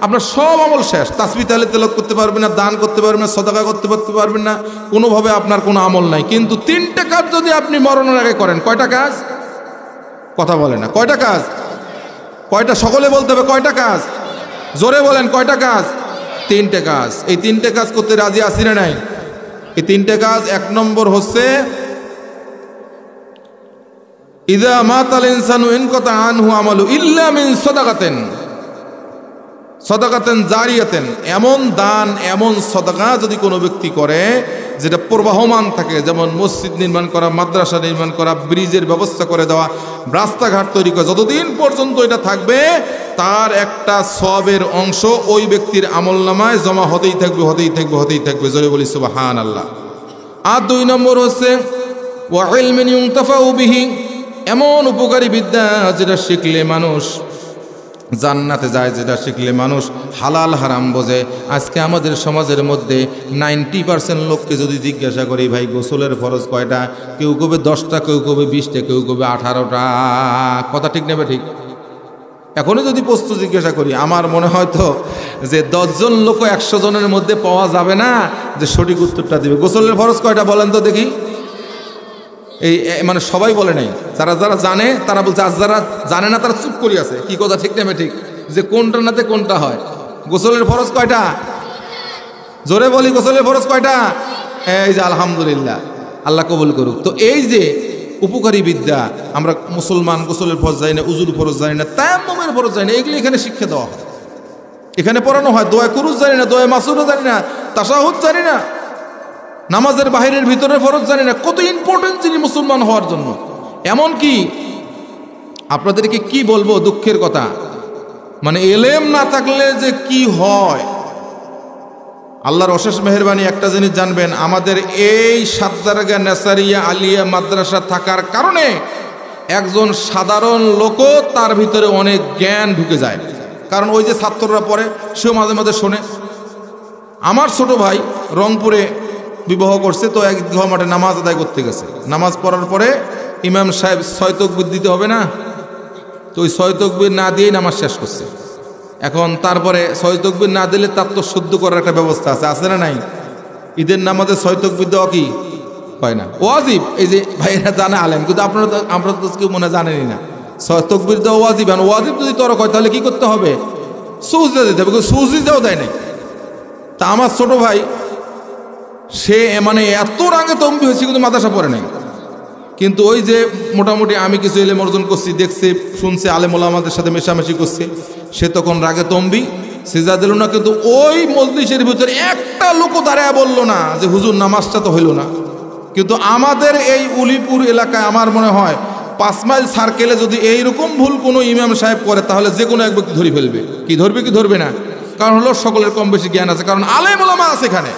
আপনার সব আমল শেষ। তাসবিহ তাহলিল তেলাওয়াত করতে পারবেন না, দান করতে পারবেন না, সদকা করতে পারবেন না, কোনোভাবে আপনার কোনো আমল নাই। কিন্তু 3টে কাজ যদি আপনি মরণের আগে করেন, কয়টা কাজ? কথা বলেন না, কয়টা কাজ? কয়টা? সকলে বলতে হবে কয়টা কাজ? জোরে বলেন, কয়টা কাজ? 3টে কাজ। এই 3টে কাজ করতে রাজি আছি না নাই? এই 3টে কাজ, 1 নম্বর হচ্ছে ইযা মাতাল ইনসানু ইনকাতা আনহু আমালু ইল্লা মিন সাদাকাতান জারিয়াতান। এমন দান, এমন সাদাকা যদি কোনো ব্যক্তি করে যেটা প্রবাহমান থাকে, যেমন মসজিদ নির্মাণ করা, মাদ্রাসা নির্মাণ করা, ব্রিজের ব্যবস্থা করে দেওয়া, রাস্তাঘাট তৈরি করা, যতদিন পর্যন্ত এটা থাকবে তার একটা সওয়াবের অংশ ওই ব্যক্তির আমলনামায় জমা হতেই থাকবে, হতেই থাকবে, হতেই থাকবে। জোরে বলি সুবহানাল্লাহ। আর 2 নম্বর হচ্ছে ওয়া ইলমিন ইউনতাফাউ বিহি। এমন উপকারী বিদ্যা যেটা শিখলে মানুষ জান্নাতে যায়, যেটা শিখলে মানুষ হালাল হারাম বোঝে। আজকে আমাদের সমাজের মধ্যে 90% লোককে যদি জিজ্ঞাসা করি, ভাই গোসলের ফরজ কয়টা, কেউ কবে 10টা, কেউ কবে 20টা, কেউ কবে 18টা। কথা ঠিক নেবে ঠিক? এখনই যদি প্রশ্ন জিজ্ঞাসা করি, আমার মনে হয় তো যে 10 জন লোক 100 জনের মধ্যে পাওয়া যাবে না যে সঠিক উত্তরটা দিবে। গোসলের ফরজ কয়টা বলেন তো দেখি? এই মানে সবাই বলে নাই। যারা যারা জানে তারা বলছে, আর যারা জানে না তারা চুপ করে আছে। কি কথা ঠিক নেবে ঠিক? যে কোনটা নাতে কোনটা হয়। গোসলের ফরজ কয়টা? জোরে বলি, গোসলের ফরজ কয়টা? এই যে আলহামদুলিল্লাহ, আল্লাহ কবুল করুক। তো এই যে উপকারী বিদ্যা, আমরা মুসলমান গোসলের ফরজ জানি না, উজুর ফরজ জানি না, তায়াম্মুমের ফরজ জানি না, এগুলি এখানে শিক্ষা দেওয়া হয়, এখানে পড়ানো হয়। দোয়া কুরুজ জানি না, দোয়া মাসুরও জানি না, তাশাহুদ জানি না, নামাজের বাহিরের ভিতরের ফরজ জানি না। কত ইম্পর্টেন্ট জিনিস মুসলমান হওয়ার জন্য। এমন কি আপনাদেরকে কি বলবো, দুঃখের কথা, মানে এলেম না থাকলে যে কি হয়। আল্লাহর অশেষ মেহেরবানি, একটা জিনিস জানবেন, আমাদের এই সাদ্দারগা নেসারিয়া আলিয়া মাদ্রাসা থাকার কারণে একজন সাধারণ লোকও তার ভিতরে অনেক জ্ঞান ঢুকে যায়। কারণ ওই যে ছাত্ররা পড়ে, সেও মাঝে মাঝে শোনে। আমার ছোট ভাই রংপুরে বিবাহ করছে, তো এক ঈদগাহ মাঠে নামাজ আদায় করতে গেছে। নামাজ পড়ার পরে ইমাম সাহেব 6 তাকবীর দিতে হবে না, তো ওই 6 তাকবীর না দিয়েই নামাজ শেষ করছে। এখন তারপরে 6 তাকবীর না দিলে তার তো শুদ্ধ করার একটা ব্যবস্থা আছে, আছে না নাই? ঈদের নামাজে 6 তাকবীর দেওয়া কি হয় না? ওয়াজিব। এই যে ভাইরা জানে আলেম, কিন্তু আমরা তো কেউ মনে জানেনই না 6 তাকবীর দেওয়া ওয়াজিব। ওয়াজিব যদি তরক হয় তাহলে কি করতে হবে? সুজদা দিতে হবে, কিন্তু সুজদাও দেয় নাই। তা আমার ছোট ভাই, সে মানে এত রাগে তম্বি হয়েছে, কিন্তু মাদ্রাসা পড়ে নাই। কিন্তু ওই যে মোটামুটি আমি কিছু এলেম অর্জন করছি, দেখছে, শুনছে, আলেম ওলামাদের সাথে মেশামেশি করছে, সে তখন রাগে তম্বি সিজদা দিল না। কিন্তু ওই মজলিসের ভিতরে একটা লোক দাঁড়ায় বললো না যে হুজুর নামাজটা তো হইল না। কিন্তু আমাদের এই উলিপুর এলাকায় আমার মনে হয় 5 মাইল সার্কেলে যদি এইরকম ভুল কোনো ইমাম সাহেব করে, তাহলে যে কোনো এক ব্যক্তি ধরে ফেলবে। কি ধরবে কি ধরবে না? কারণ হলো সকলের কম বেশি জ্ঞান আছে, কারণ আলেম ওলামা আছে এখানে।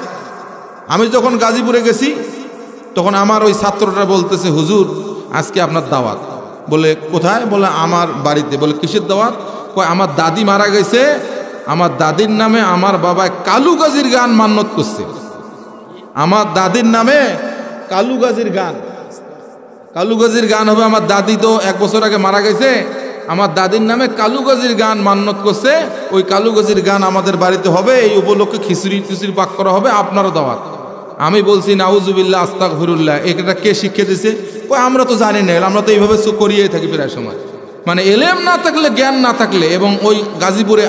আমি যখন গাজীপুরে গেছি, তখন আমার ওই ছাত্রটা বলতেছে, হুজুর আজকে আপনার দাওয়াত। বলে কোথায়? বলে আমার বাড়িতে। বলে কিসের দাওয়াত? কয় আমার দাদি মারা গেছে, আমার দাদির নামে আমার বাবা কালু গাজীর গান মান্যত করছে। আমার দাদির নামে কালু গাজীর গান, কালু গাজীর গান হবে। আমার দাদি তো 1 বছর আগে মারা গেছে, আমার দাদির নামে কালু গাজীর গান মান্যত করছে। ওই কালু গাজীর গান আমাদের বাড়িতে হবে, এই উপলক্ষে খিচুড়ি টিচুড়ি পাক করা হবে, আপনারও দাওয়াত। আমি বলছি নাউজুবিল্লাহ আস্তাগফিরুল্লাহ, এটা কে শিখিয়ে দিছে? কই আমরা তো জানি না, আমরা তো এইভাবে করিয়েই থাকি প্রায় সময়। মানে এলেম না থাকলে, জ্ঞান না থাকলে, এবং ওই গাজীপুরে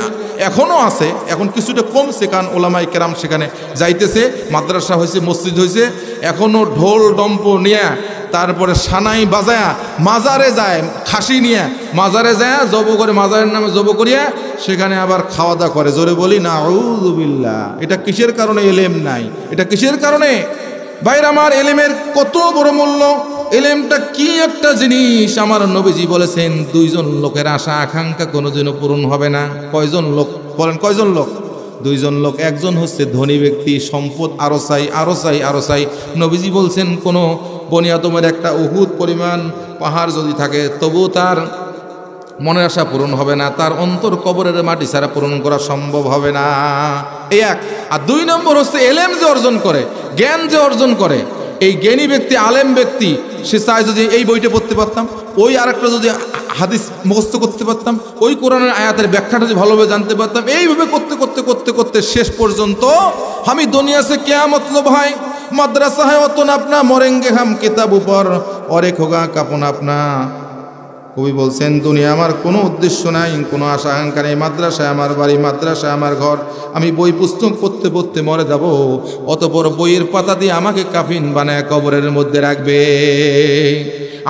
এখনও আছে, এখন কিছুটা কমছে, কারণ ওলামায়ে কেরাম সেখানে যাইতেছে, মাদ্রাসা হয়েছে, মসজিদ হয়েছে, এখনও ঢোল ডম্প নিয়ে, তারপরে সানাই বাজায়া মাজারে যায়, খাসি নিয়ে মাজারে যায়, জব করে, মাজারের নামে জব করিয়া সেখানে আবার খাওয়া দাওয়া করে। জোরে বলি নাউযুবিল্লাহ। এটা কিসের কারণে? এলেম নাই। এটা কিসের কারণে? ভাইরা আমার, এলেমের কত বড় মূল্য, এলেমটা কি একটা জিনিস। আমার নবীজি বলেছেন দুইজন লোকের আশা আকাঙ্ক্ষা কোনোদিনও পূরণ হবে না। কয়জন লোক বলেন? কয়জন লোক? দুইজন লোক। একজন হচ্ছে ধনী ব্যক্তি, সম্পদ আরো চাই আরো চাই আরো চাই। নবীজি বলছেন কোনো বনি আদমের একটা উহুদ পরিমাণ পাহাড় যদি থাকে তবুও তার মনের আশা পূরণ হবে না, তার অন্তর কবরের মাটি ছাড়া পূরণ করা সম্ভব হবে না। এই এক। আর দুই নম্বর হচ্ছে এলেম যে অর্জন করে, জ্ঞান যে অর্জন করে, এই জ্ঞানী ব্যক্তি, আলেম ব্যক্তি, সে চায় যদি এই বইটা পড়তে পারতাম, ওই আরেকটা যদি হাদিস মুখস্থ করতে পারতাম, ওই কোরআনের আয়াতের ব্যাখ্যাটা যদি ভালোভাবে জানতে পারতাম, এইভাবে করতে করতে করতে করতে শেষ পর্যন্ত আমি দুনিয়া সে क्या मतलब है, মাদ্রাসা है অত না আপনা, মরেঙ্গে হাম কিতাব উপর অরে খোগা কাপন আপনা। কবি বলছেন দুনিয়া আমার কোনো উদ্দেশ্য নাই, কোনো আশা আকাঙ্ক্ষা নেই। মাদ্রাসায় আমার বাড়ি, মাদ্রাসায় আমার ঘর, আমি বই পুস্তক পড়তে পড়তে মরে যাব, অতঃপর বইয়ের পাতা দিয়ে আমাকে কাফিন বানায় কবরের মধ্যে রাখবে।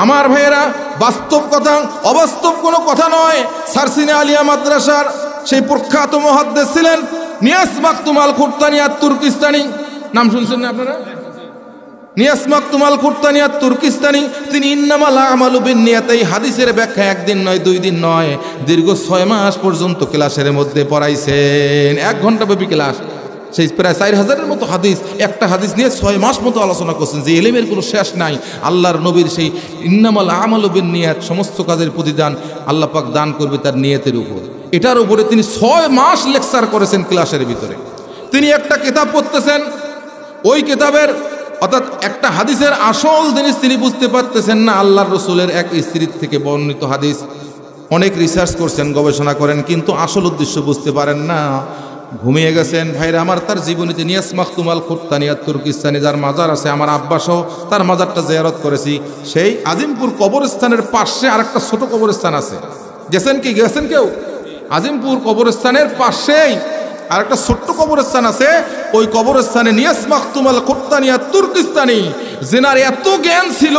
আমার ভাইয়েরা, বাস্তব কথা, অবাস্তব কোনো কথা নয়। সারসিনে আলিয়া মাদ্রাসার সেই প্রখ্যাত মুহাদ্দিস ছিলেন নিয়াস মাকতুম আল কুরতানি আত-তুর্কিস্তানি, নাম শুনছেন না আপনারা? নিয়াস মাকতুম আল কুরতানি আত-তুর্কিস্তানি, তিনি ইন্নামাল আমালু বিন্নিয়াত এই হাদিসের ব্যাখ্যা একদিন নয়, দুই দিন নয়, দীর্ঘ 6 মাস পর্যন্ত ক্লাসের মধ্যে পড়াইছেন। 1 ঘন্টা ব্যাপী ক্লাস, সেই প্রায় 4000-এর মতো হাদিস, একটা হাদিস নিয়ে 6 মাস মতো আলোচনা করছেন। যে ইলমের কোনো শেষ নাই। আল্লাহর নবীর সেই ইন্নামাল আমালু বিন্নিয়াত, সমস্ত কাজের প্রতিদান আল্লাহ পাক দান করবে তার নিয়তের উপর। এটার উপরে তিনি 6 মাস লেকচার করেছেন ক্লাসের ভিতরে। তিনি একটা কিতাব পড়তেছেন, ওই কিতাবের অর্থাৎ একটা হাদিসের আসল জিনিস তিনি বুঝতে পারতেছেন না। আল্লাহর রসুলের এক স্ত্রীর থেকে বর্ণিত হাদিস, অনেক রিসার্চ করছেন, গবেষণা করেন, কিন্তু আসল উদ্দেশ্য বুঝতে পারেন না, ঘুমিয়ে গেছেন। ভাইরা আমার, তার জীবনীতে নিয়াস মাকতুম আল কুরতানি আত-তুর্কিস্তানি যার মাজার আছে, আমার আব্বা সহ তার মাজারটা জিয়ারত করেছি। সেই আজিমপুর কবরস্থানের পাশে আরেকটা ছোট কবরস্থান আছে, গেছেন কি? গেছেন কেউ? আজিমপুর কবরস্থানের পাশেই আরেকটা ছোট্ট কবরস্থান আছে। ওই কবরস্থানে নিয়াস মাকতুম আল কুরতানি আত-তুর্কিস্তানি, জেনার এত জ্ঞান ছিল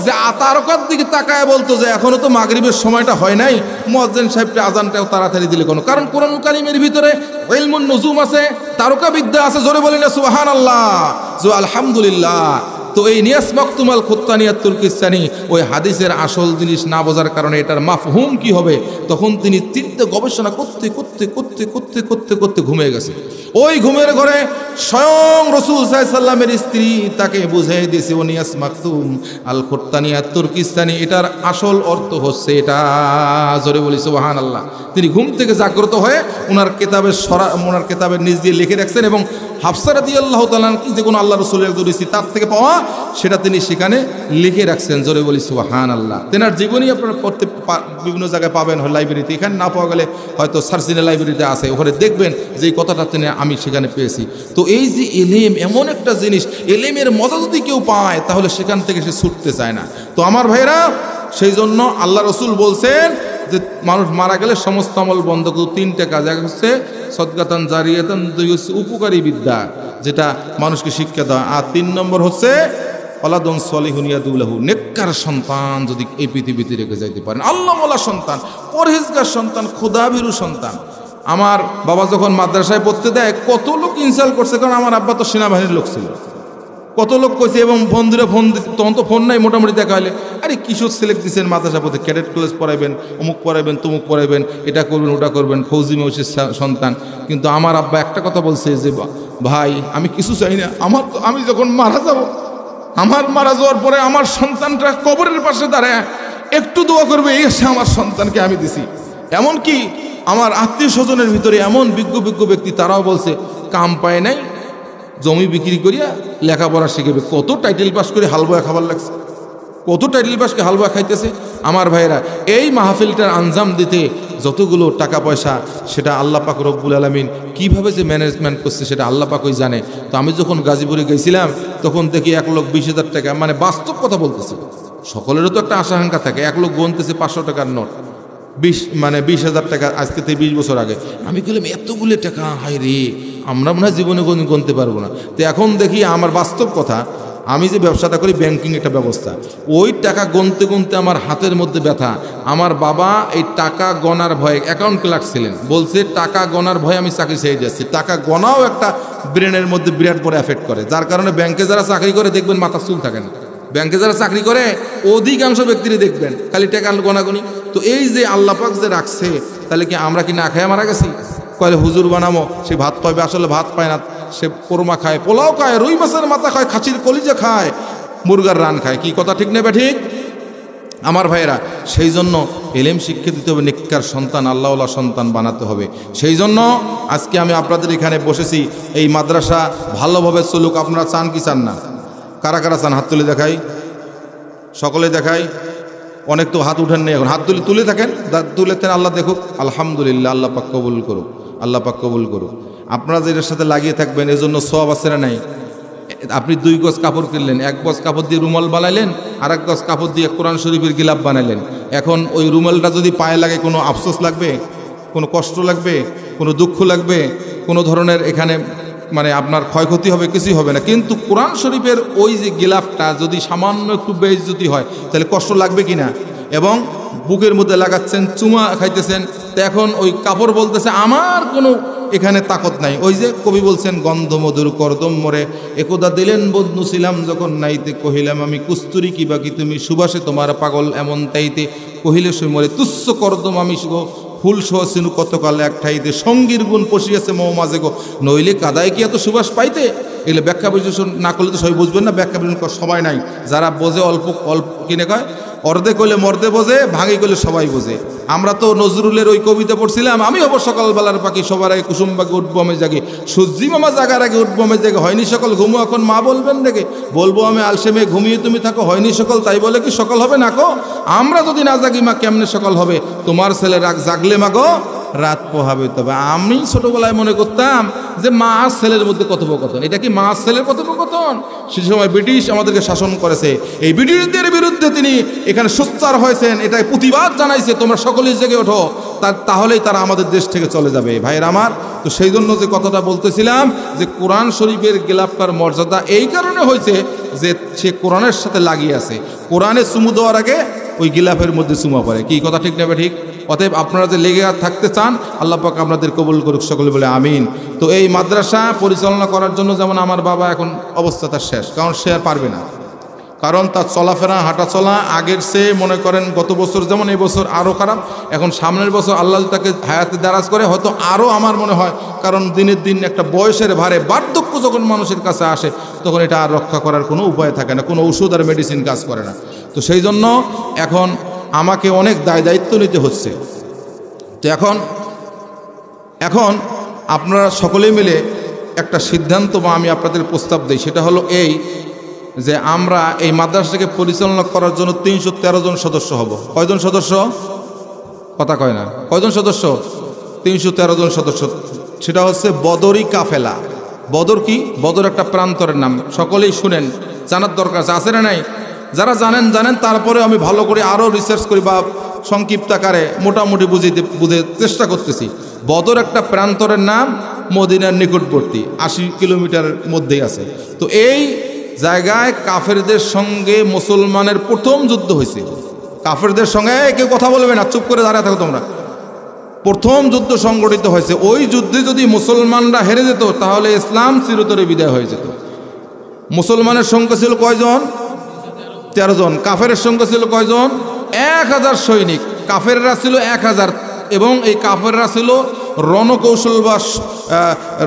যে তারকার দিকে তাকায় বলতো যে এখনো তো মাগরিবের সময়টা হয় নাই, মুয়াজ্জিন সাহেবটা আজানটাও তাড়াতাড়ি দিলে কোনো কারণ। কোরআন কারীমের ভিতরে ইলমুন নুজুম আছে, তারকা বিদ্যা আছে। জোরে বলি না সুবহানাল্লাহ, আলহামদুলিল্লাহ। তো এই নিয়াস মাকতুম আল কুরতানি আত-তুর্কিস্তানি ওই হাদিসের আসল জিনিস না বোঝার কারণে এটার মাফহুম কি হবে, তখন তিনি চিন্তা গবেষণা করতে করতে করতে করতে করতে করতে ঘুমিয়ে গেছে। ওই ঘুমের ঘরে স্বয়ং রাসূল সাল্লাল্লাহু আলাইহি সাল্লামের স্ত্রী তাকে বুঝিয়ে দিয়েছে, ও নিয়াস মাকতুম আল কুরতানি আত-তুর্কিস্তানি, এটার আসল অর্থ হচ্ছে এটা। জোরে বলি সুবহানাল্লাহ। তিনি ঘুম থেকে জাগ্রত হয়ে ওনার কিতাবের নিজ দিয়ে লিখে রাখছেন, এবং হাফসা রাদিয়াল্লাহু তাআলা যে কোনো আল্লাহ রাসূলের একজন স্ত্রী তার থেকে পাওয়া, সেটা তিনি সেখানে লিখে রাখছেন। জোরে বলি সুবহানাল্লাহ। তেনার জীবনী আপনারা পড়তে বিভিন্ন জায়গায় পাবেন, হয় লাইব্রেরিতে, এখানে না পাওয়া গেলে হয়তো সার্সিনে লাইব্রেরিতে আছে, ওখানে দেখবেন যে এই কথাটা তিনি আমি সেখানে পেয়েছি। তো এই যে এলেম এমন একটা জিনিস, এলেমের মজা যদি কেউ পায় তাহলে সেখান থেকে সে ছুটতে চায় না। তো আমার ভাইরা, সেই জন্য আল্লাহ রসুল বলছেন যে মানুষ মারা গেলে সমস্ত আমল বন্ধ করে 3টে কাজ। এক হচ্ছে সদকাতান জারিয়াতান, 2 হচ্ছে উপকারী বিদ্যা যেটা মানুষকে শিক্ষা দেয়, আর 3 নম্বর হচ্ছে ওয়ালাদুন সলিহুন ইয়াদুলাহু, নেককার সন্তান যদি এই পৃথিবীতে রেখে যাইতে পারেন, আল্লাহওয়ালা সন্তান, পরহেজগার সন্তান, খোদাভীরু সন্তান। আমার বাবা যখন মাদ্রাসায় পড়তে দেয় কত লোক ইনসাল্ট করছে, কারণ আমার আব্বা তো সেনাবাহিনীর লোক ছিল। কত লোক কইছে, এবং বন্ধুরা ফোন দিচ্ছে, তখন তো ফোন নাই, মোটামুটি দেখা হলে আরে কিশোর সিলেক্ট দিচ্ছেন মাদ্রাসা পড়তে, ক্যাডেট কলেজ পড়াইবেন, অমুক পড়াইবেন, তমুক পড়াইবেন, এটা করবেন ওটা করবেন, ফৌজি মৌসির সন্তান। কিন্তু আমার আব্বা একটা কথা বলছে যে ভাই আমি কিছু চাই না, আমি যখন মারা যাব, আমার মারা যাওয়ার পরে আমার সন্তানটা কবরের পাশে দাঁড়ায় একটু দোয়া করবে, এই এসে আমার সন্তানকে আমি দিছি। এমনকি আমার আত্মীয় স্বজনের ভিতরে এমন বিজ্ঞ ব্যক্তি, তারাও বলছে কাম পায় নাই, জমি বিক্রি করিয়া লেখাপড়া শিখবে। কত টাইটেল পাস করে হালুয়া খাবার লাগছে, কত টাইটেল পাসকে হালুয়া খাইতেছে। আমার ভাইয়েরা, এই মাহফিলটার আঞ্জাম দিতে যতগুলো টাকা পয়সা, সেটা আল্লাহ পাক রব্বুল আলামিন কিভাবে যে ম্যানেজমেন্ট করছে সেটা আল্লাহ পাকই জানে। তো আমি যখন গাজীপুরে গেছিলাম তখন দেখি 1,20,000 টাকা, মানে বাস্তব কথা বলতেছি, সকলেরও তো একটা আশা আকাঙ্ক্ষা থাকে। 1 লোক গুনতেছে 500 টাকার নোট, 20,000 টাকা, আজকে থেকে 20 বছর আগে। আমি বললাম এতগুলো টাকা, হায় রে, আমরা মনে হয় জীবনে গুনতে পারবো না। তো এখন দেখি আমার বাস্তব কথা, আমি যে ব্যবসাটা করি ব্যাংকিং একটা ব্যবস্থা, ওই টাকা গুনতে গুনতে আমার হাতের মধ্যে ব্যথা। আমার বাবা এই টাকা গনার ভয়ে অ্যাকাউন্ট ক্লার্ক ছিলেন, বলছে টাকা গনার ভয়ে আমি চাকরি ছেড়ে যাচ্ছি। টাকা গনাও একটা ব্রেনের মধ্যে বিরাট বড় এফেক্ট করে, যার কারণে ব্যাংকে যারা চাকরি করে দেখবেন মাথা চুল থাকে না, ব্যাংকে যারা চাকরি করে অধিকাংশ ব্যক্তিরই দেখবেন খালি টাকা গোনাগুনি। তো এই যে আল্লাহ পাক যে রাখছে, তাহলে কি আমরা কি না খেয়ে মারা গেছি? কয়ে হুজুর বানামো, সে ভাত পাইবে, আসলে ভাত পায় না, সে কোরমা খায়, পোলাও খায়, রুই মাছের মাথা খায়, খাসির কলিজা খায়, মুরগার রান খায়। কি কথা ঠিক নেবে ঠিক আমার ভাইয়েরা? সেই জন্য এলেম শিক্ষা দিতে হবে, নেককার সন্তান, আল্লাহওয়ালা সন্তান বানাতে হবে। সেই জন্য আজকে আমি আপনাদের এখানে বসেছি। এই মাদ্রাসা ভালোভাবে চলুক। আপনারা চান কি চান না? কারা কারা চান? হাত তুলে দেখাই, সকলে দেখাই। অনেক তো হাত উঠেন নেই এখন, হাত তুলে থাকেন, তুলেতেন। আল্লাহ দেখুক, আলহামদুলিল্লাহ, আল্লাহ পাক কবুল করুক, আল্লাহ পাক কবুল করুক। আপনারা যেটার সাথে লাগিয়ে থাকবেন এজন্য সওয়াব আছে না নাই? আপনি 2 গজ কাপড় কিনলেন, 1 গজ কাপড় দিয়ে রুমাল বানাইলেন, আর 1 গজ কাপড় দিয়ে কোরআন শরীফের গিলাপ বানাইলেন। এখন ওই রুমালটা যদি পায়ে লাগে, কোনো আফসোস লাগবে? কোনো কষ্ট লাগবে? কোনো দুঃখ লাগবে? কোনো ধরনের এখানে মানে আপনার ক্ষয়ক্ষতি হবে? কিছুই হবে না। কিন্তু কোরআন শরীফের ওই যে গিলাফটা যদি সামান্য একটু বেইজ্জতি হয়, তাহলে কষ্ট লাগবে কি না? এবং বুকের মধ্যে লাগাচ্ছেন, চুমা খাইতেছেন, তো এখন ওই কাপড় বলতেছে আমার কোনো এখানে তাকত নাই। ওই যে কবি বলছেন, গন্ধ মধুর করদম মরে একদা দিলেন বদনু ছিলাম যখন নাইতে, কহিলাম আমি কুস্তুরি কি বাকি তুমি, সুবাসে তোমার পাগল এমন তাইতে, কহিলে সই মরে তুচ্ছ করদম আমি ফুল সহ সিনু কতকাল এক ঠাইতে, সঙ্গীর গুণ পশিয়াছে মৌ মাঝে গো, নইলে কাদায় কি এত সুবাস পাইতে। এগুলো ব্যাখ্যা বিশ্লেষণ না করলে তো সবাই বুঝবেন না, ব্যাখ্যা বিশ্লেষণ সবাই নাই। যারা বোঝে অল্প অল্প কিনে কয়, অর্ধে কইলে মর্দে বোঝে, ভাঙি কইলে সবাই বোঝে। আমরা তো নজরুলের ওই কবিতা পড়ছিলাম, আমি হব সকালবেলার পাখি, সবার আগে কুসুম বাগে উঠবো আমি জাগে, সূর্যি মামা জাগার আগে উঠবো আমি জাগে, হয়নি সকাল ঘুমো এখন মা বলবেন দেখে, বলবো আমি আলসে মেয়ে ঘুমিয়ে তুমি থাকো, হয়নি সকাল তাই বলে কি সকাল হবে না গো? আমরা যদি না জাগি মা কেমনে সকাল হবে? তোমার ছেলে জাগলে মা গো রাত পোহাবে। তবে আমি ছোটবেলায় মনে করতাম যে মা আর ছেলের মধ্যে কথোপকথন, এটা কি মা আর ছেলের কথোপকথন? সে সময় ব্রিটিশ আমাদেরকে শাসন করেছে, এই ব্রিটিশদের বিরুদ্ধে তিনি এখানে সোচ্চার হয়েছেন, এটাই প্রতিবাদ জানাইছে, তোমরা সকলেই জেগে ওঠো, তাহলেই তারা আমাদের দেশ থেকে চলে যাবে। ভাইয়ের আমার, তো সেই জন্য যে কথাটা বলতেছিলাম যে কোরআন শরীফের গিলাফটার মর্যাদা এই কারণে হয়েছে যে সে কোরআনের সাথে লাগিয়ে আছে। কোরআনে চুমু দেওয়ার আগে ওই গিলাফের মধ্যে চুমা পড়ে। কি কথা ঠিক নেবে ঠিক? অতএব আপনারা যে লেগে থাকতে চান, আল্লাহ পাক আপনাদের কবুল করুক, সকলে বলে আমিন। তো এই মাদ্রাসা পরিচালনা করার জন্য যেমন আমার বাবা এখন অবস্থা তার শেষ, কারণ সে আর পারবে না, কারণ তার চলাফেরা হাঁটা চলা আগের চেয়ে মনে করেন গত বছর যেমন এই বছর আরও খারাপ। এখন সামনের বছর আল্লাহ তাকে হায়াতে দারাজ করে হয়তো আরও আমার মনে হয়, কারণ দিনের দিন একটা বয়সের ভারে বার্ধক্য যখন মানুষের কাছে আসে তখন এটা আর রক্ষা করার কোনো উপায় থাকে না, কোনো ওষুধ আর মেডিসিন কাজ করে না। তো সেই জন্য এখন আমাকে অনেক দায়িত্ব নিতে হচ্ছে। তো এখন আপনারা সকলে মিলে একটা সিদ্ধান্ত বা আমি আপনাদের প্রস্তাব দিই, সেটা হলো এই যে আমরা এই মাদ্রাসাকে পরিচালনা করার জন্য 313 জন সদস্য হব। কয়জন সদস্য? কথা কয় না। কয়জন সদস্য? 313 জন সদস্য। সেটা হচ্ছে বদরি কাফেলা। বদর কি? বদর একটা প্রান্তরের নাম, সকলেই শুনেন, জানার দরকার আছে না নাই? যারা জানেন, তারপরে আমি ভালো করে আরও রিসার্চ করি বা সংক্ষিপ্ত আকারে মোটামুটি বুঝে চেষ্টা করতেছি। বদর একটা প্রান্তরের নাম, মদিনার নিকটবর্তী, 80 কিলোমিটার মধ্যেই আছে। তো এই জায়গায় কাফেরদের সঙ্গে মুসলমানের প্রথম যুদ্ধ হয়েছে। কাফেরদের সঙ্গে কেউ কথা বলবে না, চুপ করে দাঁড়ায় থাকো তোমরা। প্রথম যুদ্ধ সংগঠিত হয়েছে। ওই যুদ্ধে যদি মুসলমানরা হেরে যেত তাহলে ইসলাম চিরতরে বিদায় হয়ে যেত। মুসলমানের সংখ্যা ছিল কয়জন? 13 জন। কাফেরের সংখ্যা ছিল কয়জন? 1000 সৈনিক। কাফেররা ছিল 1000 এবং এই কাফেররা ছিল রণকৌশল বা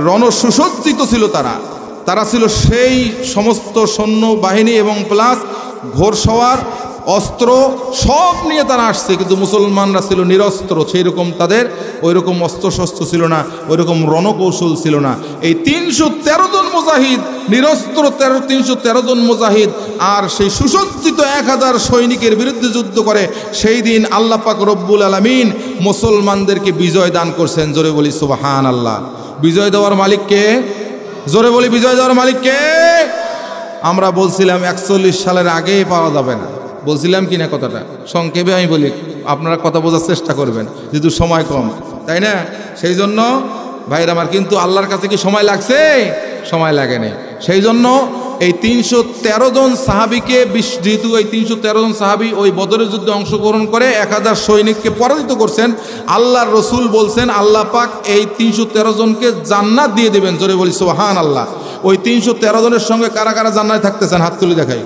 রণসুসজ্জিত ছিল। তারা ছিল সেই সমস্ত সৈন্য বাহিনী এবং প্লাস ঘোড়সওয়ার, অস্ত্র সব নিয়ে তারা আসছে, কিন্তু মুসলমানরা ছিল নিরস্ত্র। সেই রকম তাদের ওই রকম অস্ত্রশস্ত্র ছিল না, ওই রকম রণকৌশল ছিল না। এই 313 জন মুজাহিদ, নিরস্ত্র 313 জন মুজাহিদ আর সেই সুসজ্জিত 1000 সৈনিকের বিরুদ্ধে যুদ্ধ করে সেই দিন আল্লাহ পাক রব্বুল আলামিন মুসলমানদেরকে বিজয় দান করছেন। জোরে বলি সুবহানাল্লাহ। বিজয় দেওয়ার মালিক কে? জোরে বলি বিজয় দেওয়ার মালিক কে? আমরা বলছিলাম 41 সালের আগেই পাওয়া যাবে না, বলছিলাম কি না কথাটা? সংক্ষেপে আমি বলি, আপনারা কথা বোঝার চেষ্টা করবেন, যেহেতু সময় কম, তাই না? সেই জন্য ভাইরা আমার, কিন্তু আল্লাহর কাছে কি সময় লাগছে? সময় লাগেনি। সেই জন্য এই 313 জন সাহাবিকে, যেহেতু এই 313 জন সাহাবি ওই বদরের যুদ্ধে অংশগ্রহণ করে 1000 সৈনিককে পরাজিত করছেন, আল্লাহর রসুল বলছেন আল্লাহ পাক এই 313 জনকে জান্নাত দিয়ে দেবেন। জোরে বলি সুবহানাল্লাহ। ওই 313 জনের সঙ্গে কারা কারা জান্নাতে থাকতেছেন হাত তুলে দেখাই।